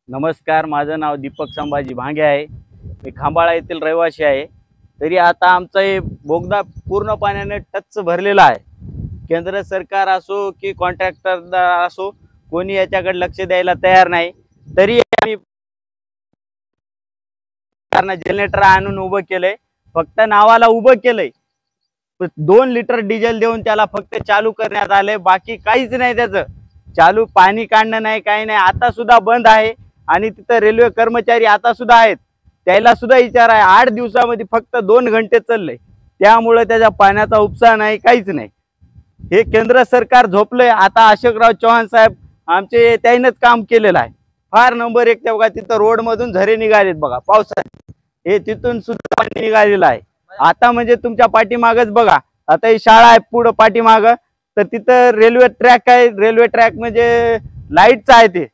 नमस्कार, माझं नाव दीपक संभाजी भांगे आहे। मी खांबाळा येथील रहिवासी आहे। तरी आता आमचा हे बोगदा पूर्ण पाण्याने टच्च भरलेला आहे। केंद्र सरकार असो की कॉन्ट्रॅक्टरदार असो, कोणी याच्याकडे लक्ष द्यायला तयार नाही। तरी आम्ही जनरेटर आणून उभं केलंय, फक्त नावाला उभं केलंय। 2 लिटर डिझेल देऊन त्याला फक्त चालू करण्यात आले, बाकी काहीच नाही त्याचं। चालू पाणी काढणं नाही, काही नाही। आता सुद्धा बंद आहे आणि तिथं रेल्वे कर्मचारी आता सुद्धा आहेत, त्याला सुद्धा विचार आहे। 8 दिवसामध्ये फक्त 2 घंटे चालले, त्यामुळे त्याच्या पाण्याचा उपसा नाही, काहीच नाही। हे केंद्र सरकार झोपलंय। आता अशोकराव चव्हाण साहेब आमचे त्यानेच काम केलेलं आहे। फार नंबर 1 ते बघा, तिथं रोड मधून झरे निघालेत बघा पावसात, हे तिथून सुद्धा पाणी निघालेलं आहे। आता म्हणजे तुमच्या पाठीमागच बघा, आता ही शाळा आहे पुढं पाठीमाग, तर तिथं रेल्वे ट्रॅक आहे। रेल्वे ट्रॅक म्हणजे लाईटचा आहे ते,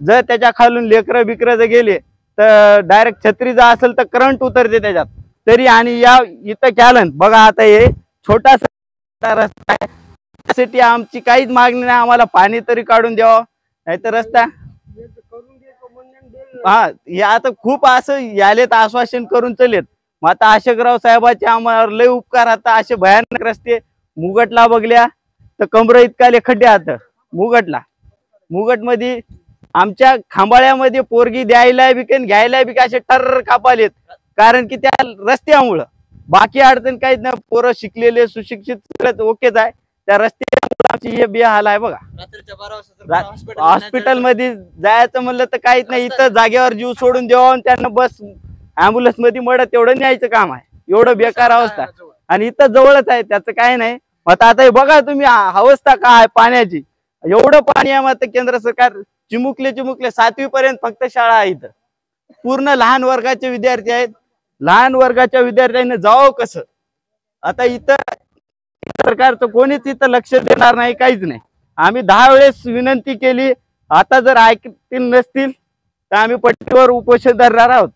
जर त्याच्या खालून लेकरं बिकरं जर गेले तर डायरेक्ट छत्री जर असेल तर करंट उतरते त्याच्यात तरी। आणि या इथं कॅलन बघा, आता हे छोटासा रस्ता आहे, त्यासाठी आमची काहीच मागणी नाही। आम्हाला पाणी तरी काढून द्यावं, नाहीतर रस्ता हा या आता खूप असं यालेत आश्वासन करून चलेत। मग आता अशोकराव साहेबांचे आम्हाला लय उपकार। आता असे भयानक रस्ते मुगटला बघल्या तर कमर इतकाले खड्डे आता मुगट मध्ये आमच्या खांबाळ्यामध्ये पोरगी द्यायला बिकन घ्यायला बिक असे टर कापालेत, कारण की त्या रस्त्यामुळं। बाकी अडचण काहीच नाही, पोरं शिकलेले सुशिक्षित ओकेच आहे, त्या रस्त्यामुळे आमची हे बेहाल आहे बघा। हॉस्पिटल मध्ये जायचं म्हणलं तर काहीच नाही, इथं जागेवर जीव सोडून द्यावं, त्यांना बस ॲम्ब्युलन्स मध्ये मदत तेवढं न्यायचं काम आहे। एवढं बेकार अवस्था, आणि इथं जवळच आहे, त्याचं काय नाही। आता हे बघा तुम्ही अवस्था काय आहे पाण्याची, एवढं पाणी आहे। मग केंद्र सरकार चिमुकले 7वी पर्यंत फक्त शाळा आहे इथं, पूर्ण लहान वर्गाचे विद्यार्थी आहेत। लहान वर्गाच्या विद्यार्थ्यांना जावं कसं? आता इथं सरकारचं कोणीच इथं लक्ष देणार नाही, काहीच नाही। आम्ही 10 वेळेस विनंती केली, आता जर ऐकतील नसतील तर आम्ही पट्टीवर उपोषण धरणार आहोत।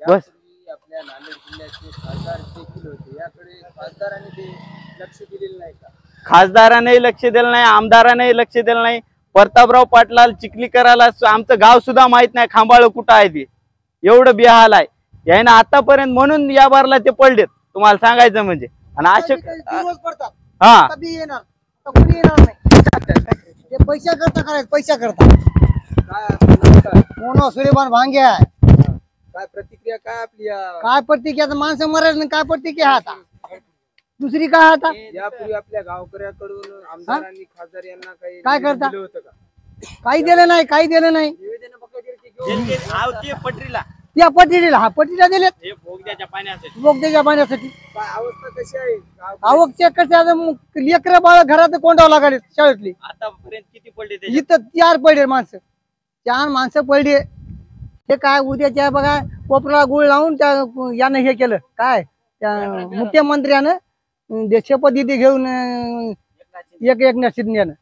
बस आपल्या नांदेड जिल्ह्याचे खासदार देखील होते, याकडे खासदारांनी लक्ष दिलेलं नाही का? खासदारांनाही लक्ष दिलं नाही, आमदारांनाही लक्ष दिलं नाही। प्रतापराव पाटलाल चिखलीकराला आमचं गाव सुद्धा माहित नाही, खांबाळ कुठं आहे ते, एवढं बेहाल आहे। याने आतापर्यंत म्हणून या बारला ते पडलेत, तुम्हाला सांगायचं म्हणजे। आणि अशोक हा कधी येणार, कोणी येणार नाही, ते पैसा करता करायचं, पैसा करता काय मोनो सूर्यमान भांगे आहे। काय प्रतिक्रिया काय आपली? काय प्रतिक्रिया, माणसं मरायला नाही, काय प्रतिक्रिया आता दुसरी काय आता? यापूर्वी आपल्या गावकऱ्याकडून आमदारांनी खासदार यांना काय करता होतं का? काही दिलं नाही, काही दिलं नाही। पटरीला त्या पट्टीला, हा पट्टीला दिलेत बोगद्याच्या पाण्यासाठी। काय अवस्था कशी आहे? आवकच्या कसं लेकर बाळ घरात कोंडावं लागले शाळेतली। आतापर्यंत किती पडले? इथं 4 पडले माणसं, 4 माणसं पडले। हे काय उद्याच्या बघा कोपरा गुळ लावून त्या यानं हे केलं, काय त्या मुख्यमंत्र्यानं शपथविधी घेऊन एकनाथ शिंदेनं।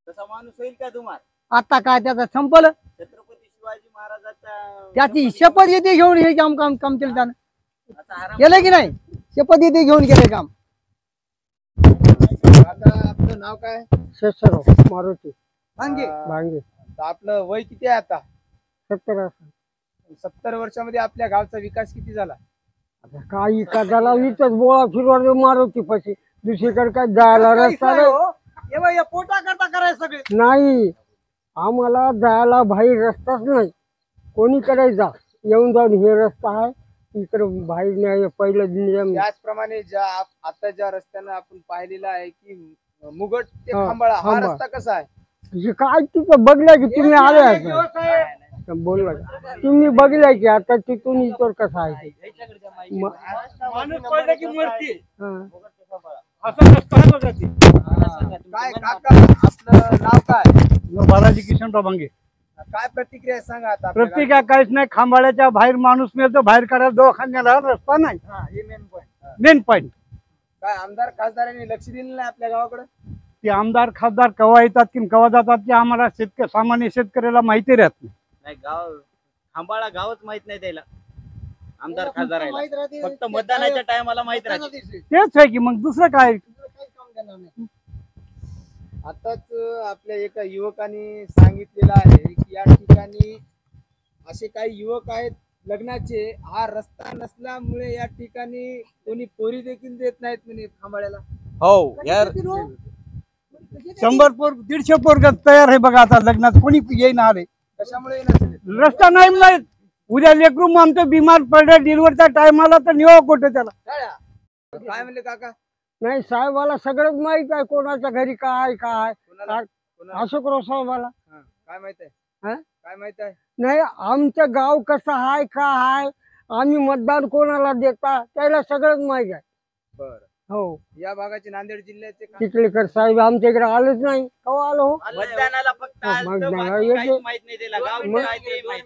तसा माणूस होईल का तुम्हाला? आता काय त्याचं संपलं, छत्रपती शिवाजी महाराजांचा त्याची शपथविधी घेऊन हे काम केलं त्यानं, केलं की नाही? शपथविधी घेऊन केलं काम। आता आपलं नाव काय? शेषराव मारुती भांगे। आपलं वय किती आहे आता? 70 वर्षामध्ये आपल्या गावचा विकास किती झाला? काही झाला, इथंच बोळा फिरवा मारुती पाशी, दुसरीकडे काय जायला रस्ता नाही। पोटा करता करायचं सगळे नाही, आम्हाला जायला बाहेर रस्ताच नाही। कोणीकडे जा, येऊन जाऊन हे रस्ता आहे, इकडे बाहेर नाही। पहिलं त्याचप्रमाणे आता ज्या रस्त्यानं आपण पाहिलेला आहे की मुगट ते खांबाळा, हा रस्ता कसा आहे? काय तिथं बघलं की तुम्ही आले, बोलला तुम्ही बघलाय की आता तिथून इतर कसं आहे? काय काका आपलं नाव काय? बालाजी किशनराव भांगे। काय प्रतिक्रिया सांगा आता? प्रतिक्रिया काहीच नाही, खांबाळ्याच्या बाहेर माणूस मिळतो, बाहेर काढायला दवाखान्याला रस्ता नाही, मेन पॉइंट। काय आमदार खासदारांनी लक्ष दिलं नाही आपल्या गावाकडे? ते आमदार खासदार केव्हा येतात की केव्हा जातात की आम्हाला सामान्य शेतकऱ्याला माहिती राहत नाही। गाव खांबाळा गावच माहित नाही त्याला, आमदार खासदाराला फक्त मतदानाच्या टायमाला माहित राहते। तेच आहे की मग दुसरं काय? आताच आपल्या एका युवकाने सांगितलेलं आहे की या ठिकाणी असे काही युवक आहेत लग्नाचे, हा रस्ता नसल्यामुळे या ठिकाणी कोणी पोरी देखील देत नाहीत म्हणे खांबाळ्याला. हो यार, 100 पोर 150 पोर तयार आहे बघा आता लग्नात, कोणी येईन आले. कशामुळे नसेल? रस्ता नाही. उद्या लेकरू मग आमचं बिमार पडलं डिलिव्हरच्या टायमाला तर निवा कुठे त्याला. काय म्हणले काका? नाही साहेबाला सगळंच माहित आहे, कोणाच्या घरी काय काय अशोकराव साहेबाला. काय माहित आहे? हा? काय माहित आहे? नाही आमचं गाव कसं आहे काय आहे, आम्ही मतदान कोणाला देता त्याला सगळंच माहित आहे. बरं. हो या भागाचे नांदेड जिल्ह्याचे चिखलीकर साहेब आमच्या इकडे आलेच नाही. केव्हा आलो हो? मतदानाला फक्त आलतं, मतदानाला बाकी येते. काहीच माहित नाही त्याला. गाव कुठं आहे ते माहित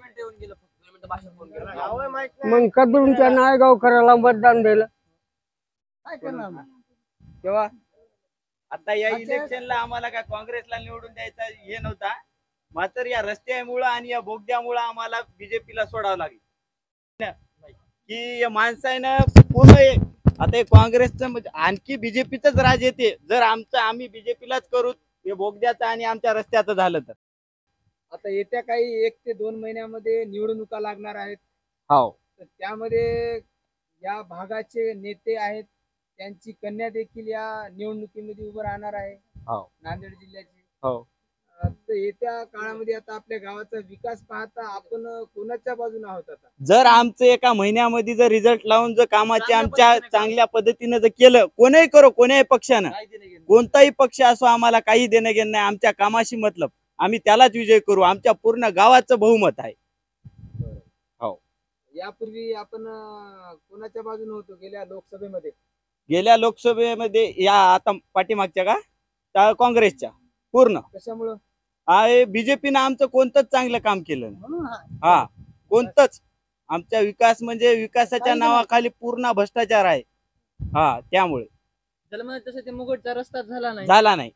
नाही. मग कदरूनच्या नायगावकराला मतदान दिलं. तेव्हा आता या इलेक्शनला आम्हाला काय काँग्रेसला निवडून द्यायचा हे नव्हता, मात्र या रस्त्यामुळं आणि या बोगद्यामुळं आम्हाला बीजेपीला सोडावं लागलं. की या माणसानं पूर्ण आता हे काँग्रेसचं म्हणजे आणखी बीजेपीचंच राज येते जर आम्ही बीजेपीलाच करू हे बोगद्याचं आणि आमच्या रस्त्याचं झालं तर. आता येत्या काही 1 ते 2 महिन्यामध्ये निवडणुका लागणार आहेत. हो तर त्यामध्ये या भागाचे नेते आहेत, त्यांची कन्या देखील या निवडणुकीमध्ये उभं राहणार आहे हो नांदेड जिल्ह्याची. हो. तर येत्या काळामध्ये आता आपल्या गावाचा विकास पाहता आपण कोणाच्या बाजूने आहोत? आता जर आमचं एका महिन्यामध्ये जर रिझल्ट लावून जर कामाचे आमच्या चांगल्या पद्धतीनं जर केलं, कोणीही करो कोण्याही पक्षानं, कोणताही पक्ष असो, आम्हाला काही देणं घेणं नाही. आमच्या कामाशी मतलब, आम्ही त्यालाच विजय करू. आमच्या पूर्ण गावाचं बहुमत आहे. हो. यापूर्वी आपण कोणाच्या बाजूने होतो गेल्या लोकसभेमध्ये? गेल्या लोकसभेमध्ये या आता पाठीमागच्या का काँग्रेसच्या पूर्ण. कशामुळं? बीजेपीनं आमचं कोणतंच चांगलं काम केलं नाही. हा कोणतंच. आमचा विकास म्हणजे विकासाच्या नावाखाली पूर्ण भ्रष्टाचार आहे. हा त्यामुळे तसं ते मुगटचा रस्ता झाला नाही.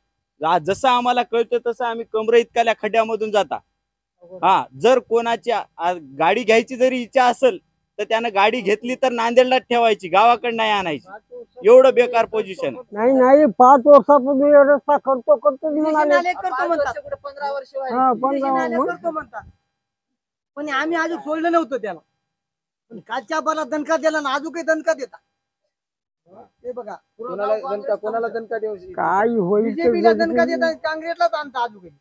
जसं आम्हाला कळतं तसं आम्ही कमरे इतक्या खड्ड्यामधून जाता. हा जर कोणाची गाडी घ्यायची जरी इच्छा असेल तर त्यानं गाडी घेतली तर नांदेडला ठेवायची, गावाकडे नाही आणायची. एवढं बेकार पोझिशन. नाही 5 वर्षापूर्वी रस्ता करतो म्हणाले. 15 वर्ष हा, 15 करतो म्हणतात, पण आम्ही अजून सोडलं नव्हतं त्याला. पण कालच्या बाला दणका दिला ना, अजून काही दणका देता. ते बघा कोणाला दणका देऊ, काय होईल बीजेपीला दणका देता, काँग्रेसलाच आणता अजून काही.